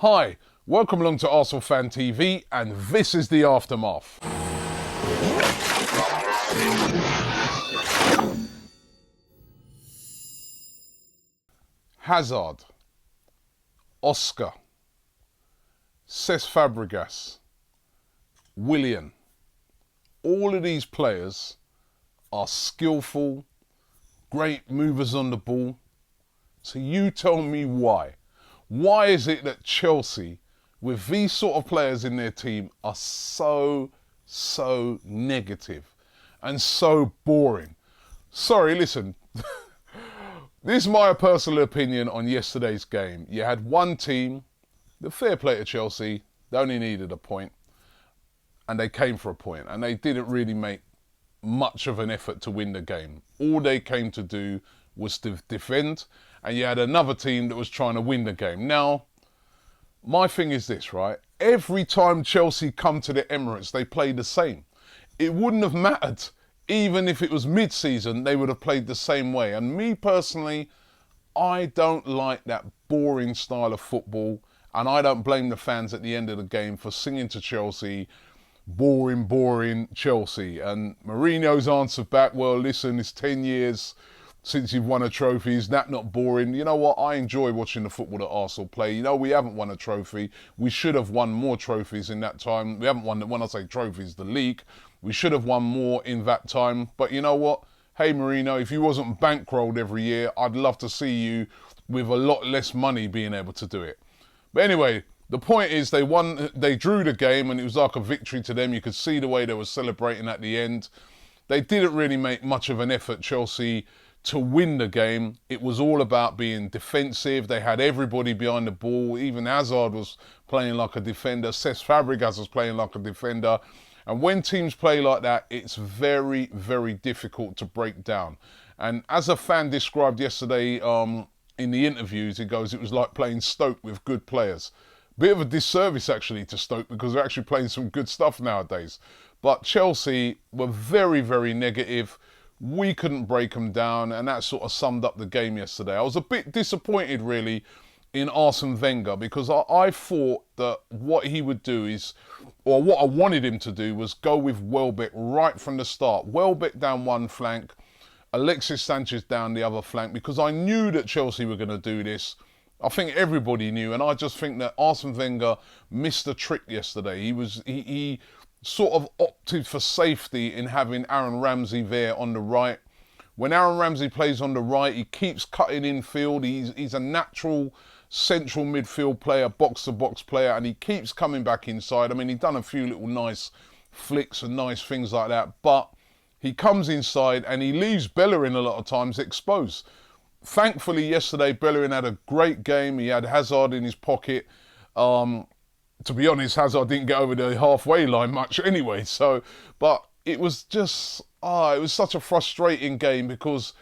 Hi, welcome along to Arsenal Fan TV, and this is the aftermath. Hazard, Oscar, Cesc Fabregas, Willian. All of these players are skillful, great movers on the ball. So you tell me why. Why is it that Chelsea, with these sort of players in their team, are so negative and so boring? Sorry, listen. This is my personal opinion on yesterday's game. You had one team, the fair play to Chelsea, they only needed a point, and they came for a point, and they didn't really make much of an effort to win the game. All they came to do was to defend, and you had another team that was trying to win the game. Now, my thing is this, right? Every time Chelsea come to the Emirates, they play the same. It wouldn't have mattered. Even if it was mid-season, they would have played the same way. And me personally, I don't like that boring style of football, and I don't blame the fans at the end of the game for singing to Chelsea, boring Chelsea. And Mourinho's answered back, well, listen, it's 10 years since you've won a trophy. Is that not boring? You know what? I enjoy watching the football that Arsenal play. You know, we haven't won a trophy. We should have won more trophies in that time. We haven't won, when I say trophies, the league. We should have won more in that time. But you know what? Hey, Mourinho, if you wasn't bankrolled every year, I'd love to see you with a lot less money being able to do it. But anyway, the point is they drew the game, and it was like a victory to them. You could see the way they were celebrating at the end. They didn't really make much of an effort, Chelsea, to win the game. It was all about being defensive. They had everybody behind the ball. Even Hazard was playing like a defender. Cesc Fabregas was playing like a defender. And when teams play like that, it's very difficult to break down. And as a fan described yesterday in the interviews, he goes, it was like playing Stoke with good players. Bit of a disservice actually to Stoke, because they're actually playing some good stuff nowadays. But Chelsea were very negative. We couldn't break them down, and that sort of summed up the game yesterday. I was a bit disappointed really in Arsene Wenger, because I thought that what he would do is, or what I wanted him to do, was go with Welbeck right from the start. Welbeck down one flank, Alexis Sanchez down the other flank, because I knew that Chelsea were going to do this. I think everybody knew, and I just think that Arsene Wenger missed a trick yesterday. He sort of opted for safety in having Aaron Ramsey there on the right. When Aaron Ramsey plays on the right, he keeps cutting in field. He's a natural central midfield player, box-to-box player, and he keeps coming back inside. I mean, he's done a few little nice flicks and nice things like that, but he comes inside and he leaves Bellerin a lot of times exposed. Thankfully, yesterday, Bellerin had a great game. He had Hazard in his pocket. To be honest, Hazard didn't get over the halfway line much anyway. But it was just, it was such a frustrating game, because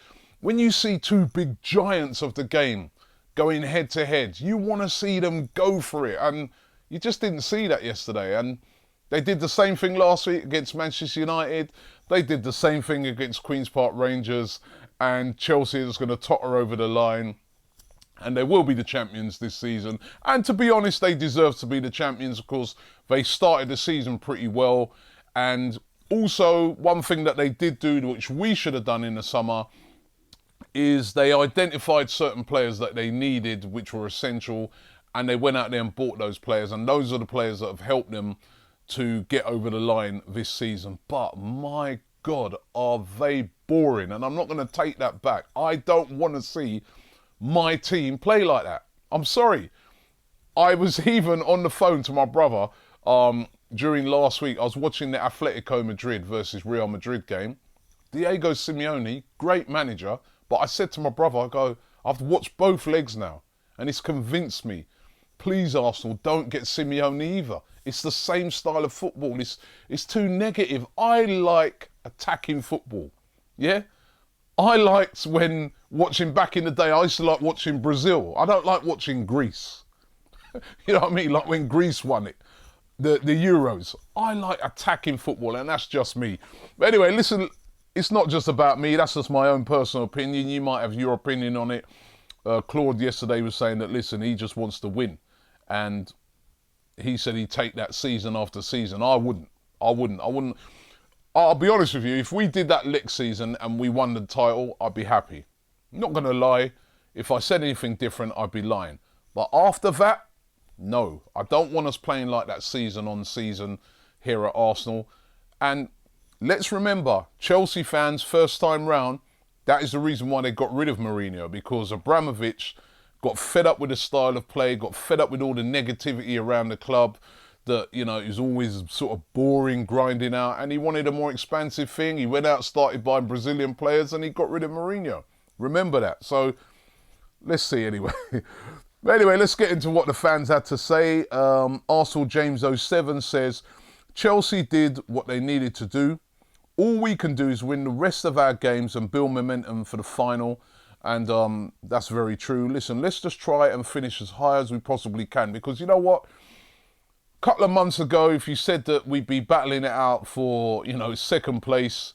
when you see two big giants of the game going head to head, you want to see them go for it. And you just didn't see that yesterday. And they did the same thing last week against Manchester United. They did the same thing against Queen's Park Rangers. And Chelsea is going to totter over the line. And they will be the champions this season. And to be honest, they deserve to be the champions. Of course, they started the season pretty well. And also, one thing that they did do, which we should have done in the summer, is they identified certain players that they needed, which were essential, and they went out there and bought those players. And those are the players that have helped them to get over the line this season. But my God, are they boring. And I'm not going to take that back. I don't want to see my team play like that. I'm sorry. I was even on the phone to my brother during last week. I was watching the Atletico Madrid versus Real Madrid game. Diego Simeone, great manager. But I said to my brother, I go, I've watched both legs now, and it's convinced me. Please, Arsenal, don't get Simeone either. It's the same style of football. It's too negative. I like attacking football. Yeah? I liked when watching back in the day, I used to like watching Brazil. I don't like watching Greece. You know what I mean? Like when Greece won it, the Euros. I like attacking football, and that's just me. But anyway, listen, it's not just about me. That's just my own personal opinion. You might have your opinion on it. Claude yesterday was saying that, listen, he just wants to win. and he said he'd take that season after season. I wouldn't. I'll be honest with you, if we did that lick season and we won the title, I'd be happy. I'm not going to lie. If I said anything different, I'd be lying. But after that, no. I don't want us playing like that season on season here at Arsenal. And let's remember, Chelsea fans, first time round, that is the reason why they got rid of Mourinho, because Abramovich got fed up with the style of play, got fed up with all the negativity around the club, that, you know, it was always sort of boring, grinding out, and he wanted a more expansive thing. He went out, started buying Brazilian players, and he got rid of Mourinho. Remember that. So, let's see anyway. But anyway, let's get into what the fans had to say. Arsenal James 07 says, Chelsea did what they needed to do. All we can do is win the rest of our games and build momentum for the final. And that's very true. Listen, let's just try and finish as high as we possibly can. Because you know what? A couple of months ago, if you said that we'd be battling it out for, you know, second place,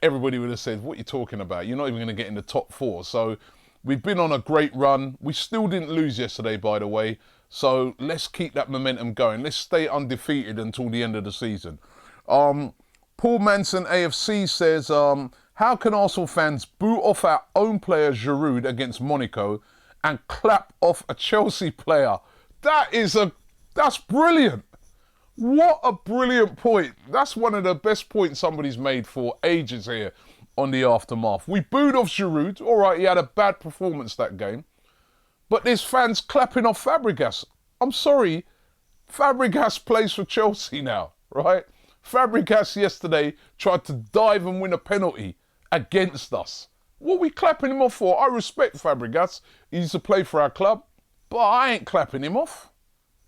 everybody would have said, what are you talking about? You're not even going to get in the top 4. So we've been on a great run. We still didn't lose yesterday, by the way. So let's keep that momentum going. Let's stay undefeated until the end of the season. Paul Manson A.F.C. says, how can Arsenal fans boot off our own player Giroud against Monaco and clap off a Chelsea player? That's brilliant. What a brilliant point. That's one of the best points somebody's made for ages here on the Aftermath. We booed off Giroud. All right, he had a bad performance that game. But there's fans clapping off Fabregas. I'm sorry, Fabregas plays for Chelsea now, right? Fabregas yesterday tried to dive and win a penalty against us. What are we clapping him off for? I respect Fabregas. He used to play for our club. But I ain't clapping him off.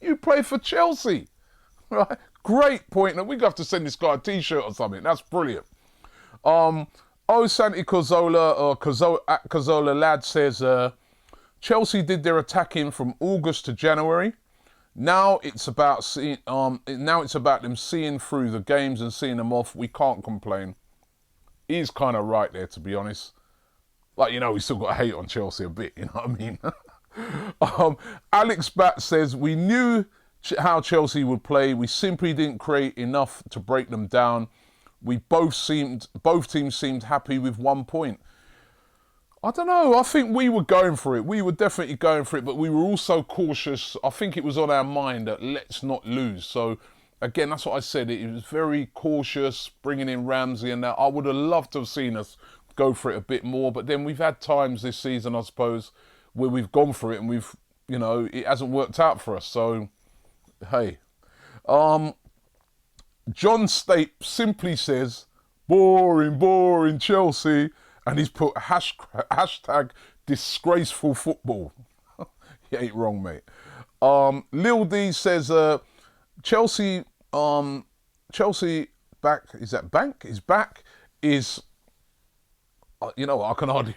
You play for Chelsea. Right? Great point. And we're going to have to send this guy a t-shirt or something. That's brilliant. Santi Cazzola, or Cazzola Lad says, Chelsea did their attacking from August to January. Now it's about them seeing through the games and seeing them off. We can't complain. He's kind of right there, to be honest. Like, you know, we still got to hate on Chelsea a bit, you know what I mean? Alex Bat says, we knew how Chelsea would play. We simply didn't create enough to break them down. Both teams seemed happy with 1 point. I don't know. I think we were going for it. We were definitely going for it, but we were also cautious. I think it was on our mind that let's not lose. So, again, that's what I said. It was very cautious, bringing in Ramsey and that. I would have loved to have seen us go for it a bit more, but then we've had times this season, I suppose, where we've gone for it and we've, you know, it hasn't worked out for us. So, hey. John Stape simply says, boring Chelsea, and he's put hashtag disgraceful football. You ain't wrong, mate. Lil D says, Chelsea back, is that bank? Is back, is, you know, I can hardly,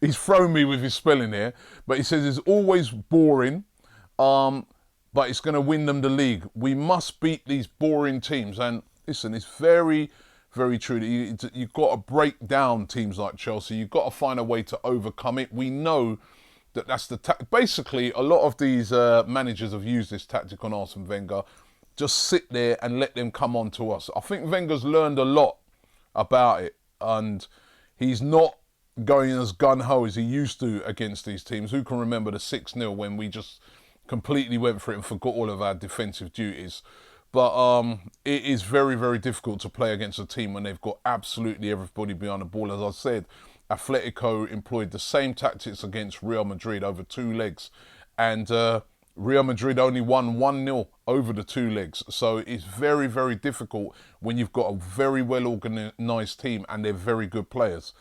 he's thrown me with his spelling here, but he says it's always boring, but it's going to win them the league. We must beat these boring teams. And listen, it's very, very true. You've got to break down teams like Chelsea. You've got to find a way to overcome it. We know that that's the basically, a lot of these managers have used this tactic on Arsene Wenger. Just sit there and let them come on to us. I think Wenger's learned a lot about it, and he's not going as gun-ho as he used to against these teams. Who can remember the 6-0 when we just completely went for it and forgot all of our defensive duties? But it is very, very difficult to play against a team when they've got absolutely everybody behind the ball. As I said, Atletico employed the same tactics against Real Madrid over 2 legs. And Real Madrid only won 1-0 over the 2 legs. So it's very, very difficult when you've got a very well-organised team and they're very good players.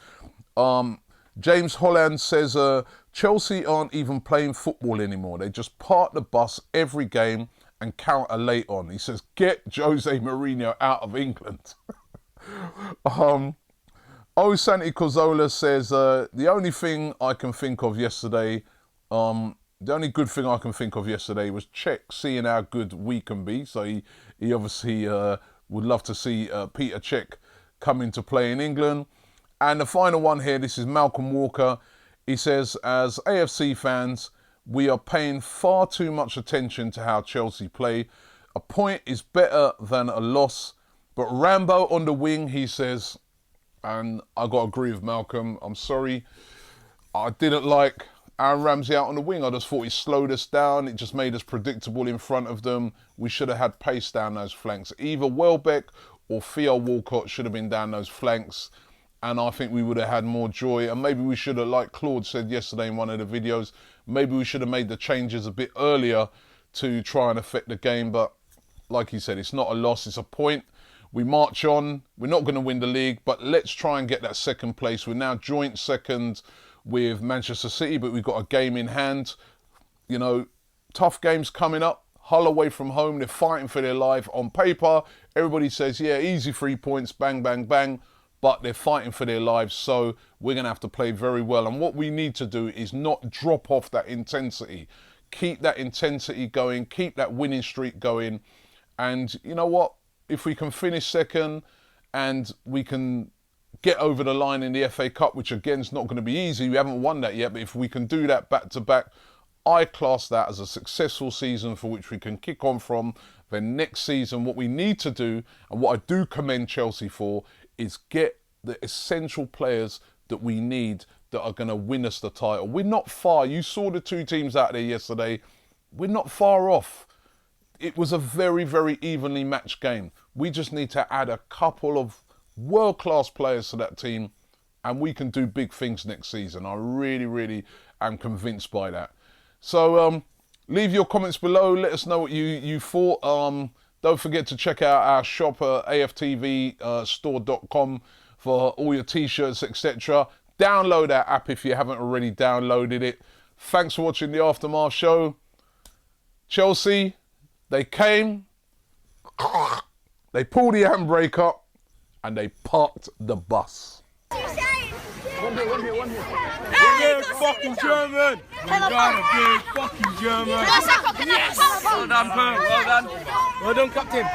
James Holland says, Chelsea aren't even playing football anymore. They just park the bus every game and counter late on. He says, get Jose Mourinho out of England. Santi Cazzola says, the only thing I can think of yesterday, the only good thing I can think of yesterday was Czech seeing how good we can be. So he obviously would love to see Peter Cech come into play in England. And the final one here, this is Malcolm Walker. He says, as AFC fans, We are paying far too much attention to how Chelsea play. A point is better than a loss. But Rambo on the wing, he says, and I got to agree with Malcolm, I'm sorry. I didn't like Aaron Ramsey out on the wing. I just thought he slowed us down. It just made us predictable in front of them. We should have had pace down those flanks. Either Welbeck or Theo Walcott should have been down those flanks. And I think we would have had more joy. And maybe we should have, like Claude said yesterday in one of the videos, maybe we should have made the changes a bit earlier to try and affect the game. But like he said, it's not a loss, it's a point. We march on. We're not going to win the league, but let's try and get that second place. We're now joint second with Manchester City, but we've got a game in hand. You know, tough games coming up. Hull away from home, they're fighting for their life. On paper, everybody says, yeah, easy 3 points, bang, bang, bang. But they're fighting for their lives, so we're going to have to play very well. And what we need to do is not drop off that intensity. Keep that intensity going, keep that winning streak going. And you know what? If we can finish second and we can get over the line in the FA Cup, which again is not going to be easy, we haven't won that yet, but if we can do that back to back, I class that as a successful season for which we can kick on from. Then next season, what we need to do, and what I do commend Chelsea for, is get the essential players that we need that are going to win us the title. We're not far. You saw the two teams out there yesterday. We're not far off. It was a very, very evenly matched game. We just need to add a couple of world-class players to that team and we can do big things next season. I really, really am convinced by that. So leave your comments below. Let us know what you thought. Don't forget to check out our shop at AFTV store.com for all your t-shirts, etc. Download our app if you haven't already downloaded it. Thanks for watching the Aftermath show. Chelsea, they came, they pulled the handbrake up, and they parked the bus. One here. Big fucking German! We got a big fucking German! Yes! Well done, Well done, Captain!